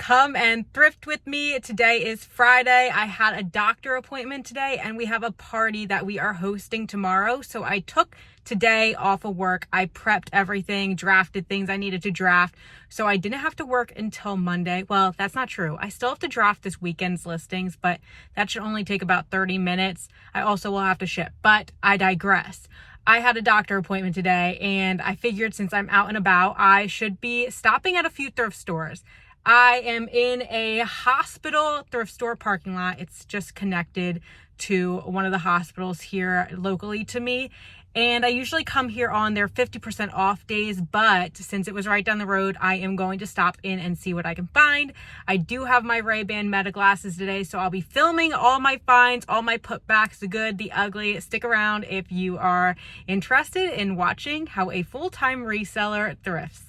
Come and thrift with me. Today is Friday. I had a doctor appointment today and we have a party that we are hosting tomorrow. So I took today off of work. I prepped everything, drafted things I needed to draft. So I didn't have to work until Monday. Well, that's not true. I still have to draft this weekend's listings, but that should only take about 30 minutes. I also will have to ship, but I digress. I had a doctor appointment today and I figured since I'm out and about, I should be stopping at a few thrift stores. I am in a hospital thrift store parking lot. It's just connected to one of the hospitals here locally to me. And I usually come here on their 50% off days, but since it was right down the road, I am going to stop in and see what I can find. I do have my Ray-Ban Meta glasses today, so I'll be filming all my finds, all my putbacks, the good, the ugly. Stick around if you are interested in watching how a full-time reseller thrifts.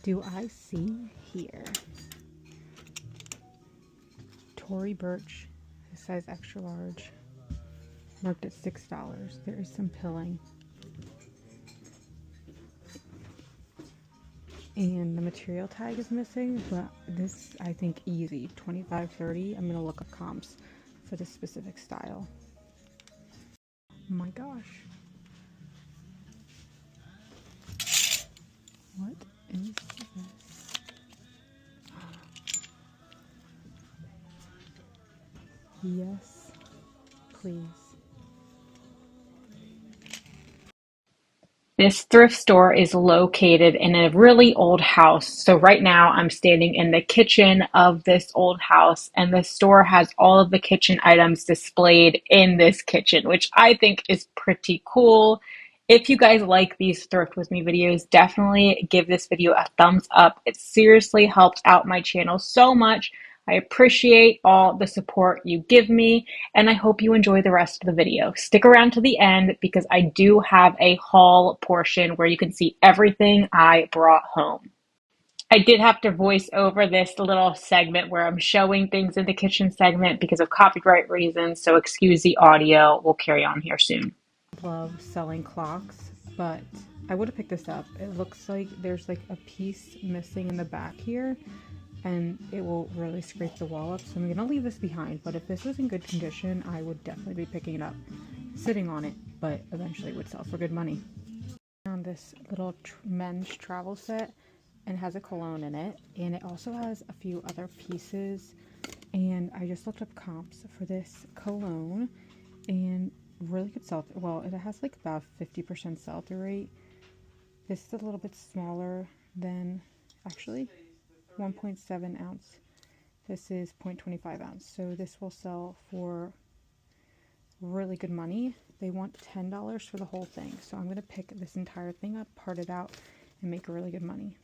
Do I see here? Tory Burch, size extra large, marked at $6. There is some pilling. And the material tag is missing, but this, I think, easy. $25.30. I'm gonna look up comps for this specific style. Oh my gosh. What is this? Yes, please. This thrift store is located in a really old house. So right now I'm standing in the kitchen of this old house, and the store has all of the kitchen items displayed in this kitchen, which I think is pretty cool. If you guys like these Thrift With Me videos, definitely give this video a thumbs up. It seriously helps out my channel so much. I appreciate all the support you give me, and I hope you enjoy the rest of the video. Stick around to the end because I do have a haul portion where you can see everything I brought home. I did have to voice over this little segment where I'm showing things in the kitchen segment because of copyright reasons, so excuse the audio. We'll carry on here soon. Love selling clocks, but I would have picked this up. It looks like there's like a piece missing in the back here, and it will really scrape the wall up, so I'm gonna leave this behind. But if this was in good condition, I would definitely be picking it up, sitting on it, but eventually it would sell for good money. Found this little men's travel set, and it has a cologne in it, and it also has a few other pieces, and I just looked up comps for this cologne, and really good sell. Well, it has like about 50% sell-through rate. This is a little bit smaller than, actually, 1.7 ounce. This is 0.25 ounce. So this will sell for really good money. They want $10 for the whole thing. So I'm going to pick this entire thing up, part it out, and make really good money.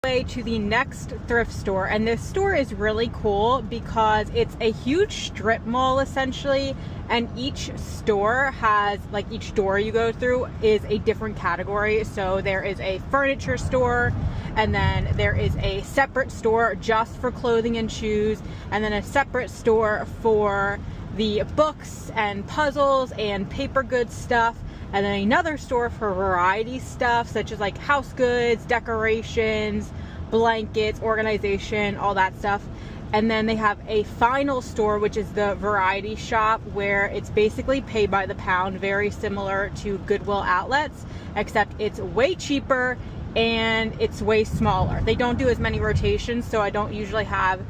Way to the next thrift store, and this store is really cool because it's a huge strip mall essentially, and each store has, like, each door you go through is a different category. So there is a furniture store, and then there is a separate store just for clothing and shoes, and then a separate store for the books and puzzles and paper goods stuff, and then another store for variety stuff such as like house goods, decorations, blankets, organization, all that stuff. And then they have a final store, which is the variety shop, where it's basically pay by the pound, very similar to Goodwill outlets, except it's way cheaper and it's way smaller. They don't do as many rotations, so I don't usually have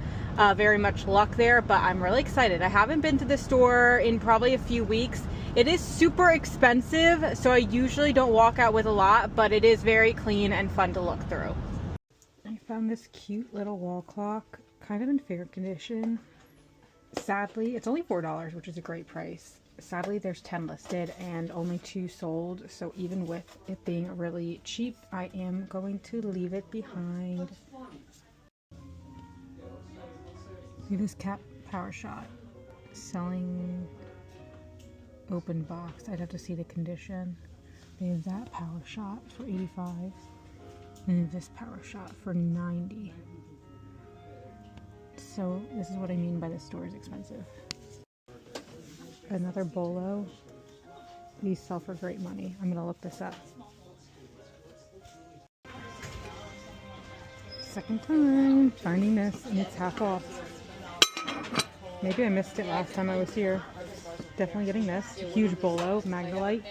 very much luck there, but I'm really excited. I haven't been to the store in probably a few weeks. It is super expensive, so I usually don't walk out with a lot, but it is very clean and fun to look through. I found this cute little wall clock kind of in fair condition. Sadly, it's only $4, which is a great price. Sadly, there's 10 listed and only 2 sold, so even with it being really cheap, I am going to leave it behind. See this cat power shot selling open box. I'd have to see the condition. They have that power shot for 85 and this power shot for 90. So this is what I mean by the store is expensive. Another BOLO. These sell for great money. I'm gonna look this up. Second time finding this, and it's half off. Maybe I missed it last time I was here. Definitely getting this. Huge BOLO, Magnolite.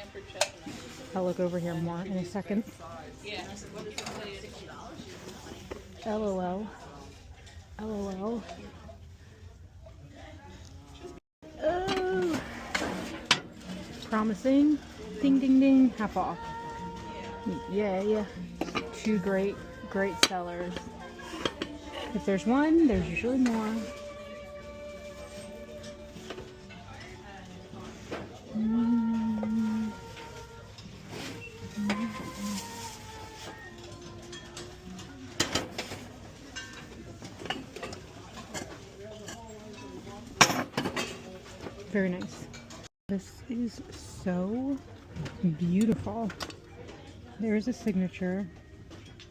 I'll look over here more in a second. LOL. LOL. Oh. Promising. Ding ding ding. Half off. Yeah. 2 great sellers. If there's one, there's usually more. Very nice. This is so beautiful. There's a signature.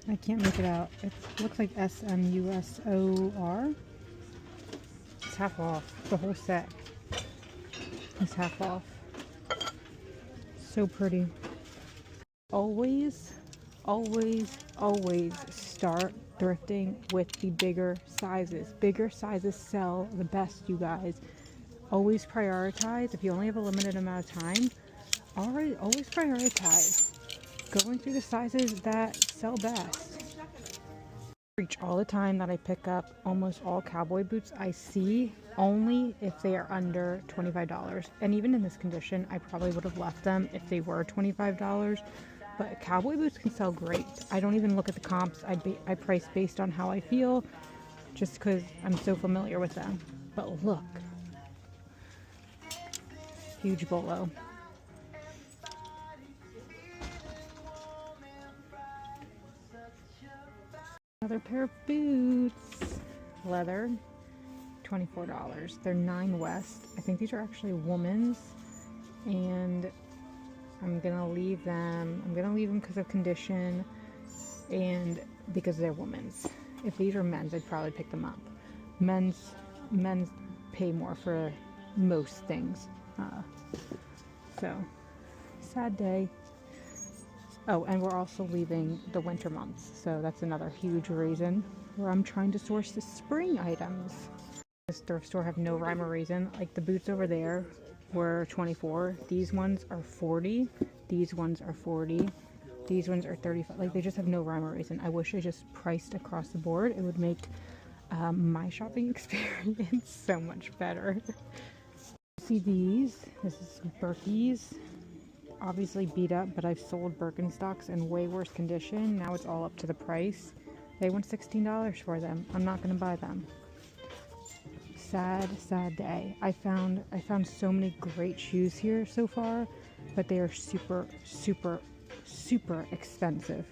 I can't make it out. It looks like SMUSOR. It's half off. The whole set is half off. So pretty. Always start thrifting with the bigger sizes. Bigger sizes sell the best, you guys. Always prioritize. If you only have a limited amount of time, always prioritize going through the sizes that sell best. Preach all the time that I pick up almost all cowboy boots I see only if they are under $25. And even in this condition, I probably would have left them if they were $25. But cowboy boots can sell great. I don't even look at the comps. I price based on how I feel, just because I'm so familiar with them. But look. Huge BOLO. Another pair of boots. Leather. $24. They're 9 West. I think these are actually women's. And I'm gonna leave them. I'm gonna leave them because of condition and because they're women's. If these are men's, I'd probably pick them up. Men's pay more for most things. So, sad day. Oh, and we're also leaving the winter months, so that's another huge reason where I'm trying to source the spring items. This thrift store have no rhyme or reason. Like the boots over there were 24. These ones are 40. These ones are 40. These ones are 35. Like they just have no rhyme or reason. I wish I just priced across the board. It would make my shopping experience so much better. See these. This is Birkies. Obviously beat up, but I've sold Birkenstocks in way worse condition. Now it's all up to the price. They want $16 for them. I'm not going to buy them. Sad day. I found so many great shoes here so far, but they are super expensive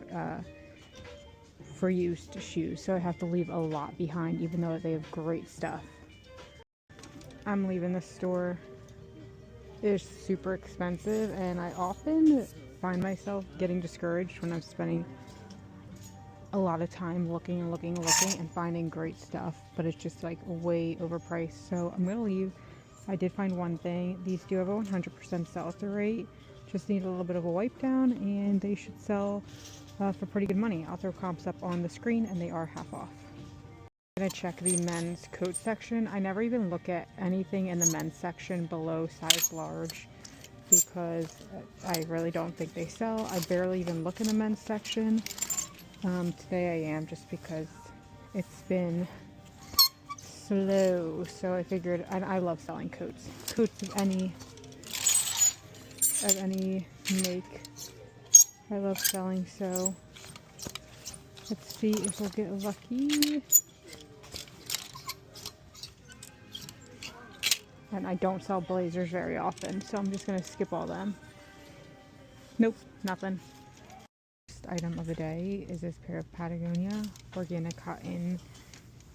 for used shoes. So I have to leave a lot behind, even though they have great stuff. I'm leaving the store. It's super expensive, and I often find myself getting discouraged when I'm spending a lot of time looking and finding great stuff, but it's just like way overpriced. So I'm gonna leave. I did find one thing. These do have a 100% sell-through rate. Just need a little bit of a wipe down, and they should sell for pretty good money. I'll throw comps up on the screen, and they are half off. I'm gonna check the men's coat section. I never even look at anything in the men's section below size large because I really don't think they sell. I barely even look in the men's section. Today I am, just because it's been slow. So I figured, and I love selling coats. Coats of any make. I love selling, so let's see if we'll get lucky. and I don't sell blazers very often, so I'm just gonna skip all them. Nope, nothing. First item of the day is this pair of Patagonia organic cotton,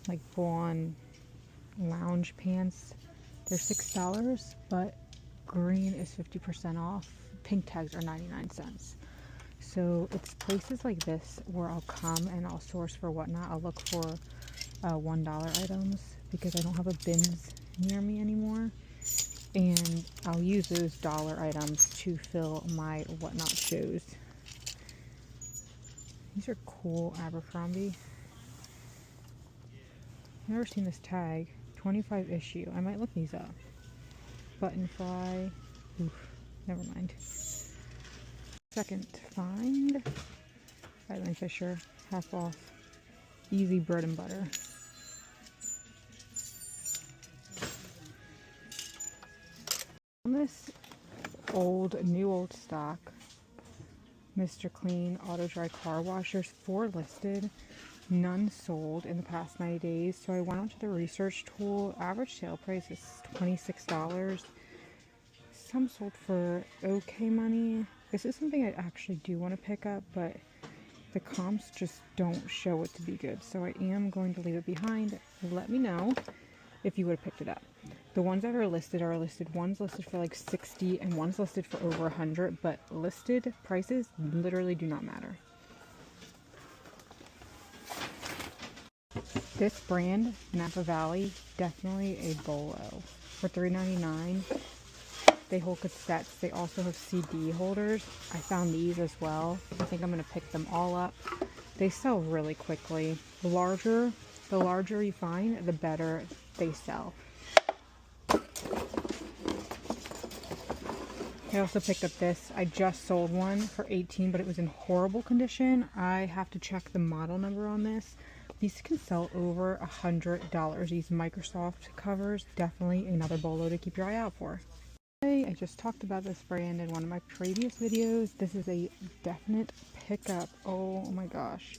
like full-on lounge pants. They're $6, but green is 50% off. Pink tags are 99 cents. So it's places like this where I'll come and I'll source for whatnot. I'll look for $1 items because I don't have a bins near me anymore, and I'll use those dollar items to fill my whatnot shows. These are cool Abercrombie. Never seen this tag. 25 issue. I might look these up. Button fly. Oof, never mind. Second find. Island Fisher. Half off. Easy bread and butter. On this new old stock, Mr. Clean auto dry car washers, 4 listed, none sold in the past 90 days. So I went onto the research tool. Average sale price is $26. Some sold for okay money. This is something I actually do want to pick up, but the comps just don't show it to be good. So I am going to leave it behind. Let me know if you would have picked it up. The ones that are listed, one's listed for like 60 and one's listed for over 100, but listed prices literally do not matter. This brand, Napa Valley, definitely a BOLO. For $3.99, they hold cassettes. They also have CD holders. I found these as well. I think I'm going to pick them all up. They sell really quickly. The larger you find, the better they sell. I also picked up this. I just sold one for $18, but it was in horrible condition. I have to check the model number on this. These can sell over $100. These Microsoft covers, definitely another BOLO to keep your eye out for. I just talked about this brand in one of my previous videos. This is a definite pickup. Oh my gosh.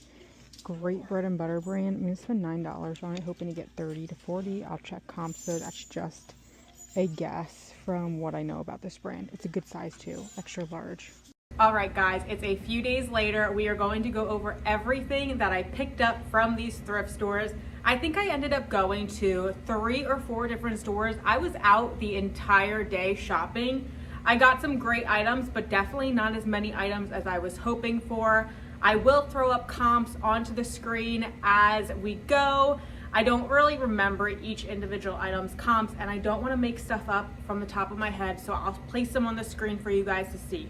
Great bread and butter brand. I'm going to spend $9 on it, hoping to get 30 to 40. I'll check comps, so that's just a guess from what I know about this brand. It's a good size too, extra large. Alright guys, it's a few days later. We are going to go over everything that I picked up from these thrift stores. I think I ended up going to 3 or 4 different stores. I was out the entire day shopping. I got some great items, but definitely not as many items as I was hoping for. I will throw up comps onto the screen as we go. I don't really remember each individual item's comps, and I don't want to make stuff up from the top of my head, so I'll place them on the screen for you guys to see.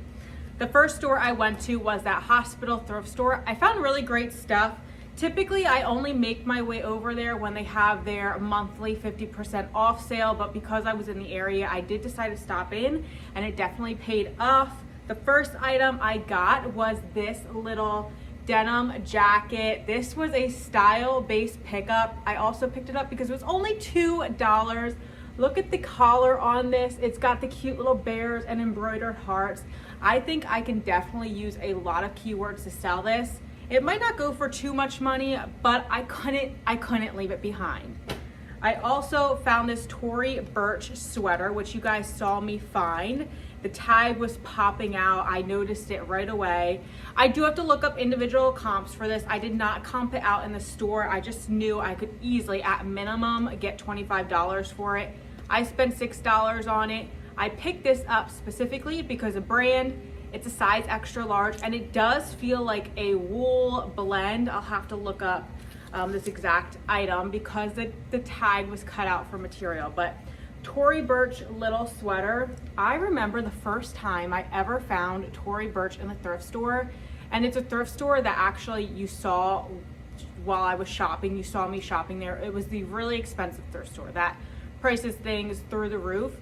The first store I went to was that hospital thrift store. I found really great stuff. Typically, I only make my way over there when they have their monthly 50% off sale, but because I was in the area, I did decide to stop in, and it definitely paid off. The first item I got was this little denim jacket. This was a style-based pickup. I also picked it up because it was only $2. Look at the collar on this. It's got the cute little bears and embroidered hearts. I think I can definitely use a lot of keywords to sell this. It might not go for too much money, but I couldn't leave it behind. I also found this Tory Burch sweater, which you guys saw me find. The tag was popping out. I noticed it right away. I do have to look up individual comps for this. I did not comp it out in the store. I just knew I could easily, at minimum, get $25 for it. I spent $6 on it. I picked this up specifically because of brand. It's a size extra large, and it does feel like a wool blend. I'll have to look up this exact item because the tag was cut out for material. But Tory Burch little sweater. I remember the first time I ever found Tory Burch in the thrift store, and it's a thrift store that actually you saw while I was shopping. You saw me shopping there. It was the really expensive thrift store that prices things through the roof.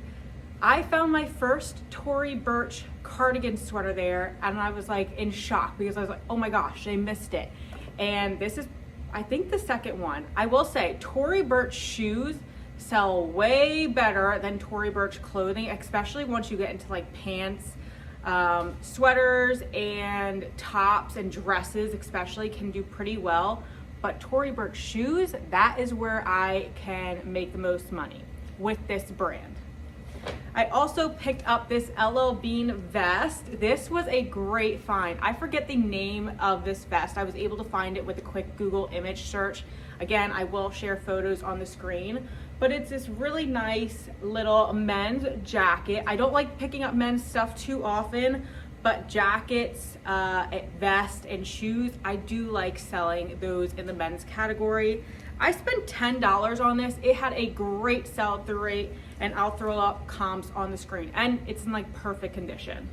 I found my first Tory Burch cardigan sweater there, and I was like in shock because I was like, oh my gosh, they missed it. And this is, I think, the second one. I will say Tory Burch shoes sell way better than Tory Burch clothing, especially once you get into like pants, sweaters and tops and dresses especially can do pretty well. But Tory Burch shoes, that is where I can make the most money with this brand. I also picked up this LL Bean vest. This was a great find. I forget the name of this vest. I was able to find it with a quick Google image search. Again, I will share photos on the screen, but it's this really nice little men's jacket. I don't like picking up men's stuff too often, but jackets, vest, and shoes, I do like selling those in the men's category. I spent $10 on this. It had a great sell-through rate, and I'll throw up comps on the screen, and it's in like perfect condition.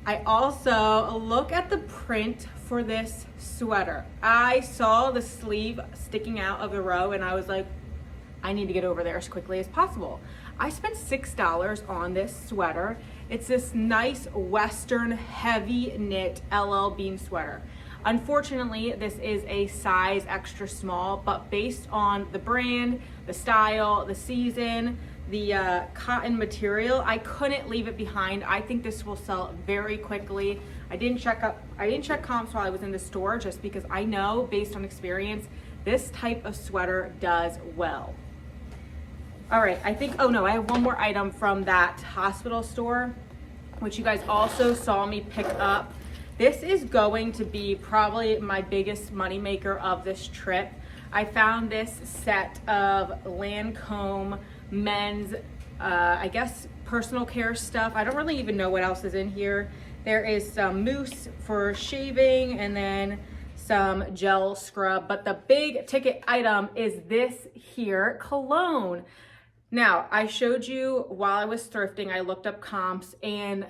I also look at the print for this sweater. I saw the sleeve sticking out of the row, and I was like, I need to get over there as quickly as possible. I spent $6 on this sweater. It's this nice Western heavy knit LL Bean sweater. Unfortunately, this is a size extra small, but based on the brand, the style, the season, the cotton material, I couldn't leave it behind. I think this will sell very quickly. I didn't check comps while I was in the store, just because I know based on experience, this type of sweater does well. All right, I have one more item from that hospital store, which you guys also saw me pick up. This is going to be probably my biggest moneymaker of this trip. I found this set of Lancome men's, I guess, personal care stuff. I don't really even know what else is in here. There is some mousse for shaving and then some gel scrub, but the big ticket item is this here, cologne. Now, I showed you while I was thrifting, I looked up comps, and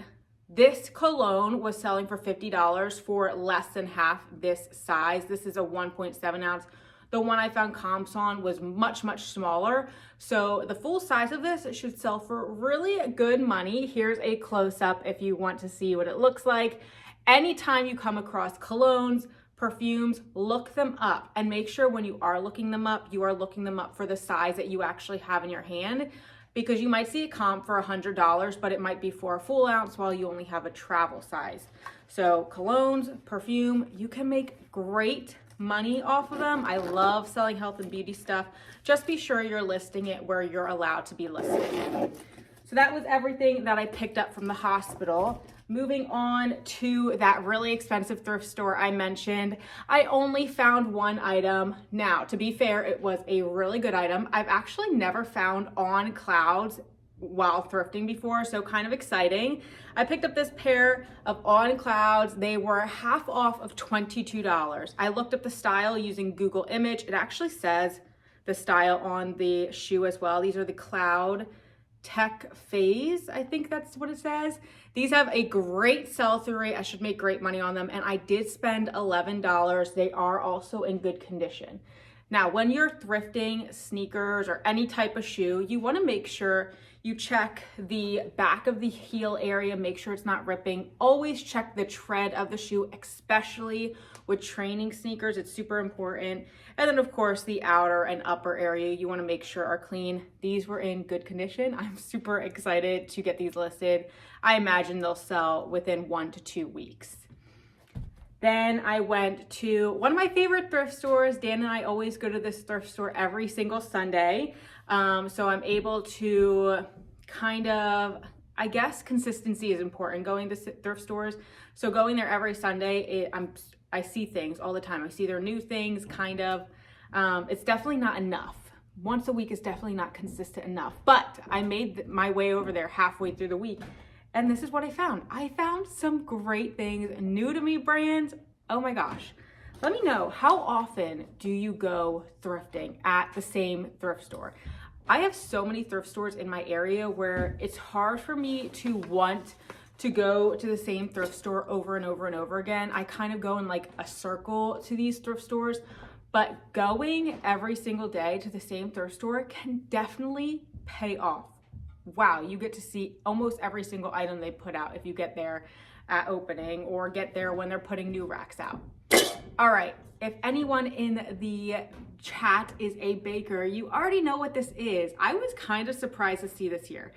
this cologne was selling for $50 for less than half this size. This is a 1.7 ounce. The one I found comps on was much, much smaller. So the full size of this should sell for really good money. Here's a close-up if you want to see what it looks like. Anytime you come across colognes, perfumes, look them up, and make sure when you are looking them up, you are looking them up for the size that you actually have in your hand, because you might see a comp for $100, but it might be for a full ounce while you only have a travel size. So colognes, perfume, you can make great money off of them. I love selling health and beauty stuff. Just be sure you're listing it where you're allowed to be listing it. So that was everything that I picked up from the hospital. Moving on to that really expensive thrift store I mentioned, I only found one item. Now, to be fair, it was a really good item. I've actually never found on clouds while thrifting before, so kind of exciting. I picked up this pair of on clouds. They were half off of $22. I looked up the style using Google image. It actually says the style on the shoe as well. These are the Cloud Tech Phase, I think that's what it says. These have a great sell-through rate. I should make great money on them, and I did spend $11. They are also in good condition. Now, when you're thrifting sneakers or any type of shoe, you want to make sure you check the back of the heel area, make sure it's not ripping. Always check the tread of the shoe, especially with training sneakers. It's super important. And then, of course, the outer and upper area you want to make sure are clean. These were in good condition. I'm super excited to get these listed. I imagine they'll sell within 1 to 2 weeks. Then I went to one of my favorite thrift stores. Dan and I always go to this thrift store every single Sunday. So I'm able to kind of, I guess consistency is important going to thrift stores. So going there every Sunday, I see things all the time. I see their new things, kind of. It's definitely not enough. Once a week is definitely not consistent enough. But I made my way over there halfway through the week. And this is what I found. I found some great things, new to me brands. Oh my gosh. Let me know, how often do you go thrifting at the same thrift store? I have so many thrift stores in my area where it's hard for me to want to go to the same thrift store over and over and over again. I kind of go in like a circle to these thrift stores, but going every single day to the same thrift store can definitely pay off. Wow, you get to see almost every single item they put out if you get there at opening or get there when they're putting new racks out. All right, if anyone in the chat is a baker, you already know what this is. I was kind of surprised to see this here.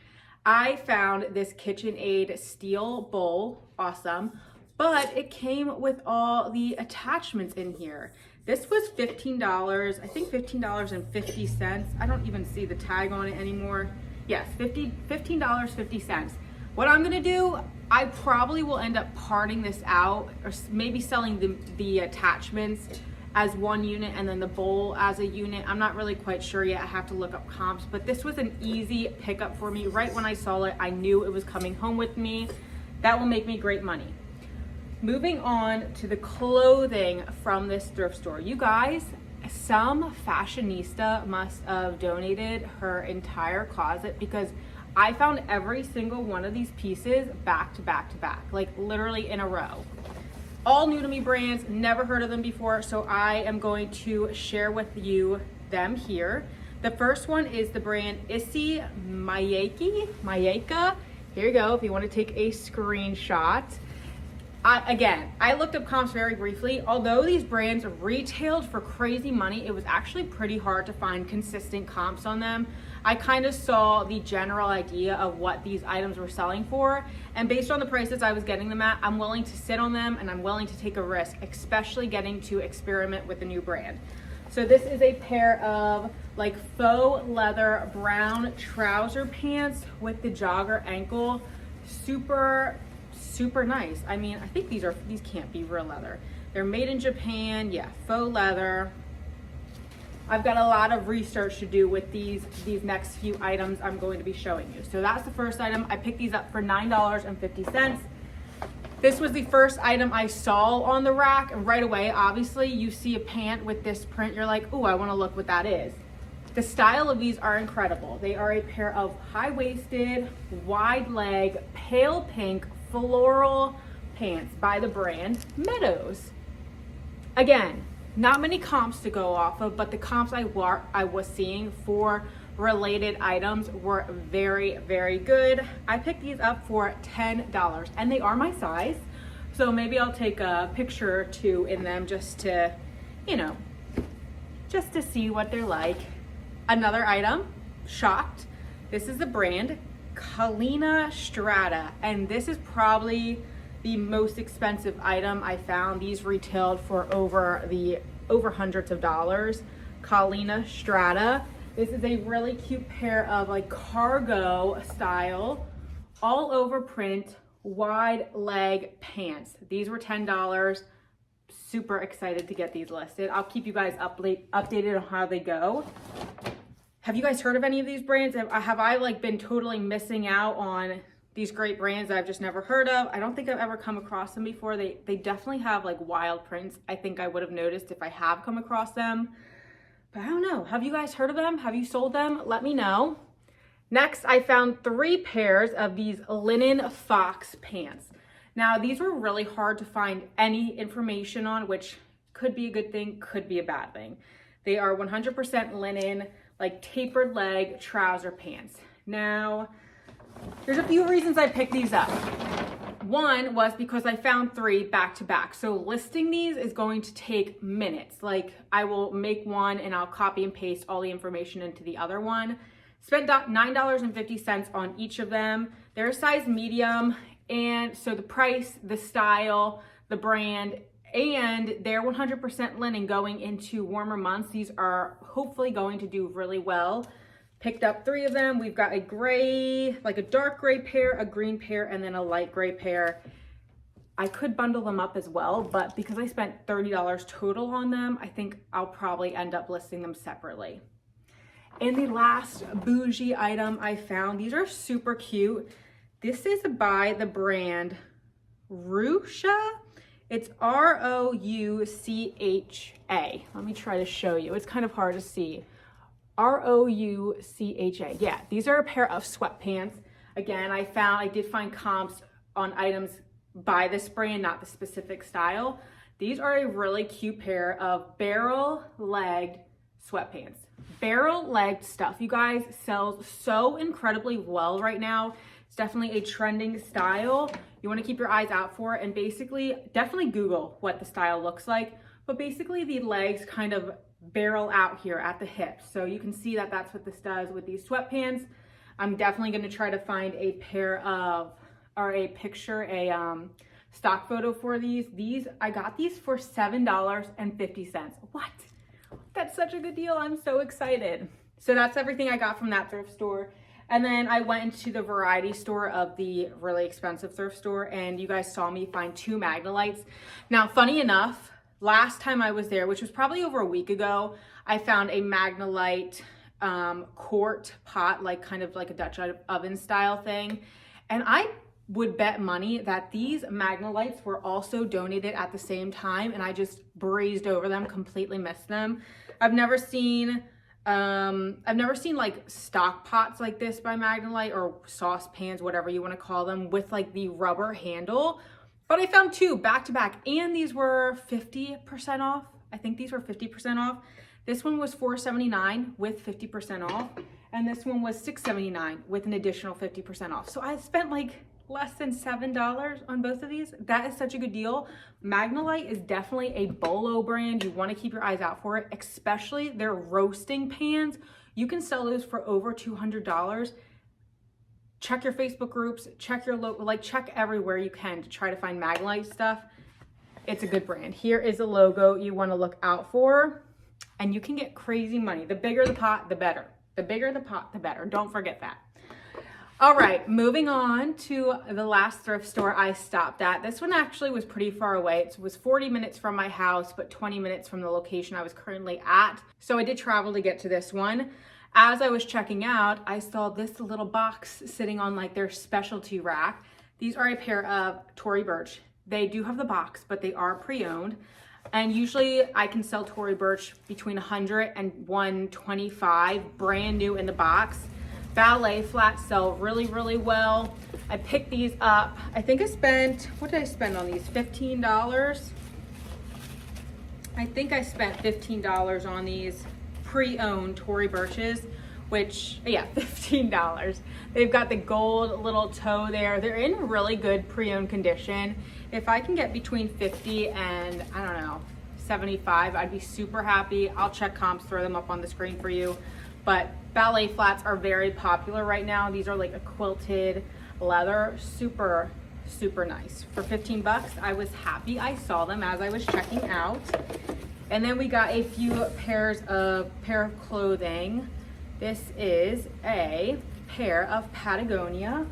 I found this KitchenAid steel bowl, awesome, but it came with all the attachments in here. This was $15, I think $15.50. I don't even see the tag on it anymore. Yes, $15.50. What I'm gonna do, I probably will end up parting this out, or maybe selling the attachments as one unit and then the bowl as a unit. I'm not really quite sure yet. I have to look up comps, but this was an easy pickup for me. Right when I saw it, I knew it was coming home with me. That will make me great money. Moving on to the clothing from this thrift store. You guys, some fashionista must have donated her entire closet, because I found every single one of these pieces back to back to back, like literally in a row. All new to me brands, never heard of them before, so I am going to share with you them here. The first one is the brand Issey Miyake. Here you go, if you want to take a screenshot. I looked up comps very briefly. Although these brands retailed for crazy money, it was actually pretty hard to find consistent comps on them. I kind of saw the general idea of what these items were selling for, and based on the prices I was getting them at, I'm willing to sit on them and I'm willing to take a risk, especially getting to experiment with a new brand. So this is a pair of like faux leather brown trouser pants with the jogger ankle. Super nice. I mean, I think these can't be real leather. They're made in Japan. Yeah, faux leather. I've got a lot of research to do with these next few items I'm going to be showing you. So that's the first item. I picked these up for $9.50. This was the first item I saw on the rack, and right away, obviously, you see a pant with this print, you're like, oh, I want to look what that is. The style of these are incredible. They are a pair of high-waisted, wide leg, pale pink, floral pants by the brand Meadows. Again, not many comps to go off of, but the comps I was seeing for related items were very, very good. I picked these up for $10, and they are my size, so maybe I'll take a picture or two in them just to, just to see what they're like. Another item, shocked. This is the brand Kalina Strata, and this is probably the most expensive item I found. These retailed for over hundreds of dollars. Kalina Strata. This is a really cute pair of like cargo style, all over print, wide leg pants. These were $10. Super excited to get these listed. I'll keep you guys updated on how they go. Have you guys heard of any of these brands? Have I like been totally missing out on these great brands that I've just never heard of? I don't think I've ever come across them before. They definitely have like wild prints. I think I would have noticed if I have come across them, but I don't know. Have you guys heard of them? Have you sold them? Let me know. Next, I found 3 pairs of these linen fox pants. Now, these were really hard to find any information on, which could be a good thing, could be a bad thing. They are 100% linen, like tapered leg trouser pants. Now, there's a few reasons I picked these up. One was because I found 3 back to back. So listing these is going to take minutes. Like I will make one and I'll copy and paste all the information into the other one. Spent $9.50 on each of them. They're a size medium, and so the price, the style, the brand, and they're 100% linen going into warmer months. These are hopefully going to do really well. Picked up 3 of them. We've got a gray, like a dark gray pair, a green pair, and then a light gray pair. I could bundle them up as well, but because I spent $30 total on them, I think I'll probably end up listing them separately. And the last bougie item I found, these are super cute. This is by the brand Ruscha. It's R-O-U-C-H-A. Let me try to show you. It's kind of hard to see. R-O-U-C-H-A. Yeah, these are a pair of sweatpants. Again, I did find comps on items by this brand, not the specific style. These are a really cute pair of barrel-legged sweatpants. Barrel-legged stuff, you guys, sells so incredibly well right now. It's definitely a trending style. You want to keep your eyes out for it, and basically, definitely Google what the style looks like. But basically, the legs kind of barrel out here at the hips. So you can see that that's what this does with these sweatpants. I'm definitely going to try to find a pair of, or a picture, a stock photo for these. I got these for $7.50. What? That's such a good deal. I'm so excited. So that's everything I got from that thrift store. And then I went into the variety store of the really expensive thrift store, and you guys saw me find 2 Magnolites. Now, funny enough, last time I was there, which was probably over a week ago, I found a Magnolite quart pot, like kind of like a Dutch oven style thing. And I would bet money that these Magnolites were also donated at the same time, and I just breezed over them, completely missed them. I've never seen like stock pots like this by Magnolite, or saucepans, whatever you want to call them, with like the rubber handle. But I found 2 back to back, and these were 50% off. I think these were 50% off. This one was $4.79 with 50% off, and this one was $6.79 with an additional 50% off. So I spent like less than $7 on both of these. That is such a good deal. Magnolite is definitely a BOLO brand. You want to keep your eyes out for it, especially their roasting pans. You can sell those for over $200. Check your Facebook groups, check your local, like check everywhere you can to try to find Magnolite stuff. It's a good brand. Here is a logo you want to look out for, and you can get crazy money. The bigger the pot, the better. The bigger the pot, the better. Don't forget that. All right, moving on to the last thrift store I stopped at. This one actually was pretty far away. It was 40 minutes from my house, but 20 minutes from the location I was currently at. So I did travel to get to this one. As I was checking out, I saw this little box sitting on like their specialty rack. These are a pair of Tory Burch. They do have the box, but they are pre-owned. And usually I can sell Tory Burch between 100 and 125, brand new in the box. Ballet flats sell really, really well. I picked these up. I think I spent, what did I spend on these? $15? I think I spent $15 on these pre-owned Tory Burches, which, yeah, $15. They've got the gold little toe there. They're in really good pre-owned condition. If I can get between 50 and, I don't know, 75, I'd be super happy. I'll check comps, throw them up on the screen for you. But ballet flats are very popular right now. These are like a quilted leather, super, super nice. For 15 bucks, I was happy I saw them as I was checking out. And then we got a few pair of clothing. This is a pair of Patagonia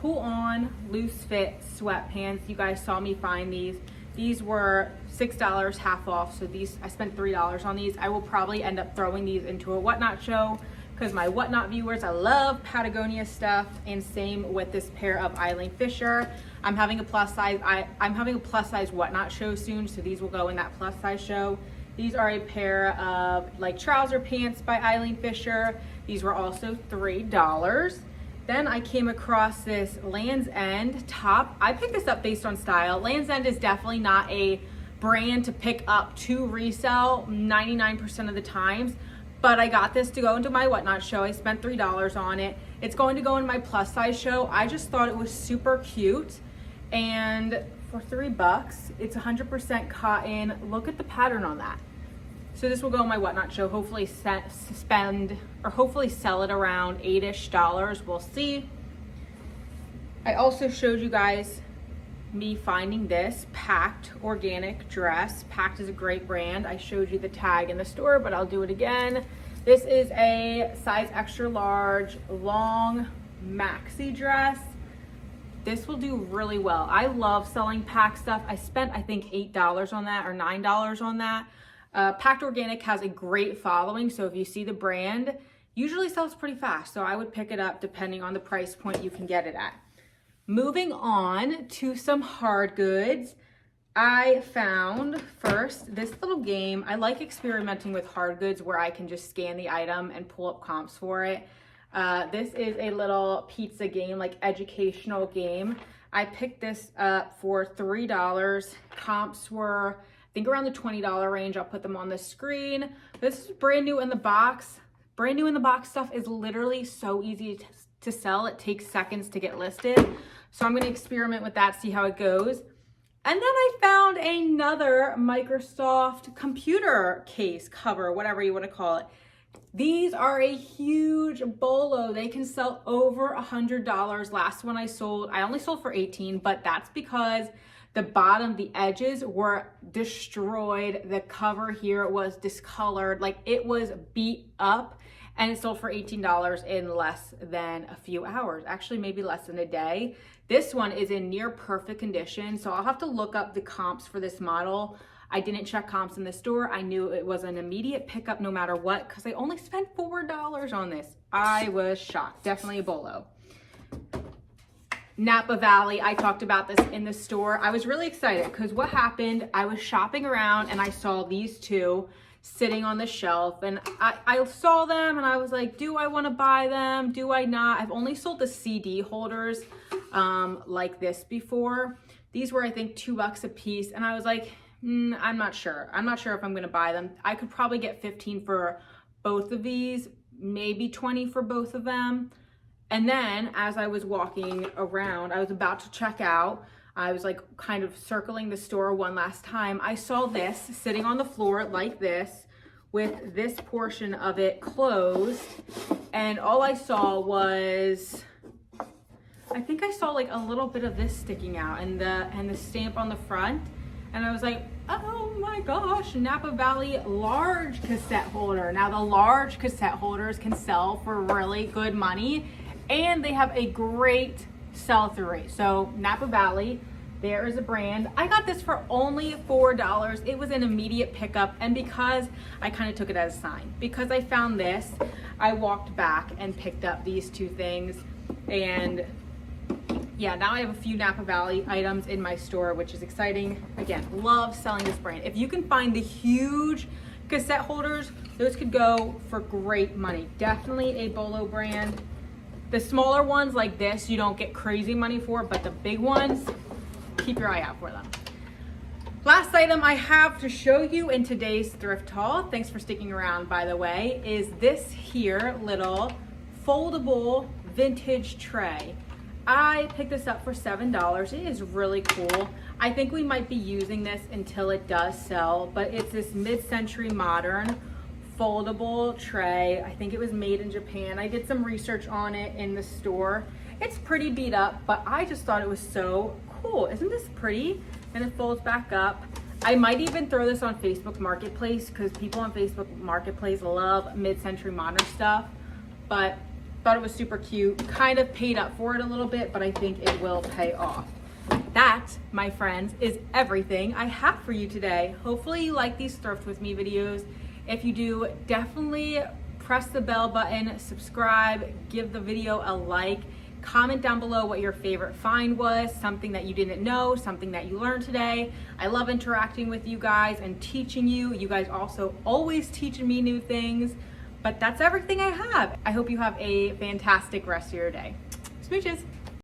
pull-on loose fit sweatpants. You guys saw me find these. These were $6 half off, so these I spent $3 on these. I will probably end up throwing these into a Whatnot show because my Whatnot viewers, I love Patagonia stuff, and same with this pair of Eileen Fisher. I'm having a plus size Whatnot show soon, so these will go in that plus size show. These are a pair of like trouser pants by Eileen Fisher. These were also $3. Then I came across this Land's End top. I picked this up based on style. Land's End is definitely not a brand to pick up to resell 99% of the times, but I got this to go into my Whatnot show. I spent $3 on it. It's going to go in my plus size show. I just thought it was super cute, and for $3, it's 100% cotton. Look at the pattern on that. So this will go in my Whatnot show. Hopefully hopefully sell it around $8-ish. We'll see. I also showed you guys me finding this Packed organic dress. Packed is a great brand. I showed you the tag in the store, but I'll do it again. This is a size extra large, long maxi dress. This will do really well. I love selling Packed stuff. I spent, I think, $8 on that or $9 on that. Packed Organic has a great following, so if you see the brand, usually sells pretty fast. So I would pick it up depending on the price point you can get it at. Moving on to some hard goods. I found first this little game. I like experimenting with hard goods where I can just scan the item and pull up comps for it. This is a little pizza game, like educational game. I picked this up for $3. Comps were, I think, around the $20 range. I'll put them on the screen. This is brand new in the box. Brand new in the box stuff is literally so easy to sell. It takes seconds to get listed. So I'm going to experiment with that, see how it goes. And then I found another Microsoft computer case cover, whatever you want to call it. These are a huge BOLO. They can sell over $100. Last one I sold, I only sold for $18, but that's because the bottom, the edges were destroyed. The cover here was discolored, like it was beat up. and it sold for $18 in less than a few hours, actually maybe less than a day. This one is in near perfect condition, so I'll have to look up the comps for this model. I didn't check comps in the store. I knew it was an immediate pickup no matter what, because I only spent $4 on this. I was shocked. Definitely a BOLO. Napa Valley, I talked about this in the store. I was really excited because what happened, I was shopping around and I saw these two sitting on the shelf, and I saw them and I was like, do I want to buy them? Do I not? I've only sold the CD holders like this before. These were, I think, $2 a piece, and I was like, I'm not sure. I'm not sure if I'm going to buy them. I could probably get 15 for both of these, maybe 20 for both of them. And then as I was walking around, I was about to check out. I was like kind of circling the store one last time. I saw this sitting on the floor like this with this portion of it closed. And all I saw was, I think I saw like a little bit of this sticking out and the stamp on the front. And I was like, oh my gosh, Napa Valley large cassette holder. Now the large cassette holders can sell for really good money, and they have a great sell-through rate. So Napa Valley, there is a brand. I got this for only $4. It was an immediate pickup, and because I kind of took it as a sign, because I found this, I walked back and picked up these two things. And yeah, now I have a few Napa Valley items in my store, which is exciting. Again, love selling this brand. If you can find the huge cassette holders, those could go for great money. Definitely a BOLO brand. The smaller ones like this, you don't get crazy money for, but the big ones, keep your eye out for them. Last item I have to show you in today's thrift haul, thanks for sticking around by the way, is this here little foldable vintage tray. I picked this up for $7. It is really cool. I think we might be using this until it does sell, but it's this mid-century modern foldable tray. I think it was made in Japan. I did some research on it in the store. It's pretty beat up, but I just thought it was so cool. Isn't this pretty? And it folds back up. I might even throw this on Facebook Marketplace because people on Facebook Marketplace love mid-century modern stuff, but thought it was super cute. Kind of paid up for it a little bit, but I think it will pay off. That, my friends, is everything I have for you today. Hopefully you like these Thrift With Me videos. If you do, definitely press the bell button, subscribe, give the video a like, comment down below what your favorite find was, something that you didn't know, something that you learned today. I love interacting with you guys and teaching you. You guys also always teaching me new things. But that's everything I have. I hope you have a fantastic rest of your day. Smooches.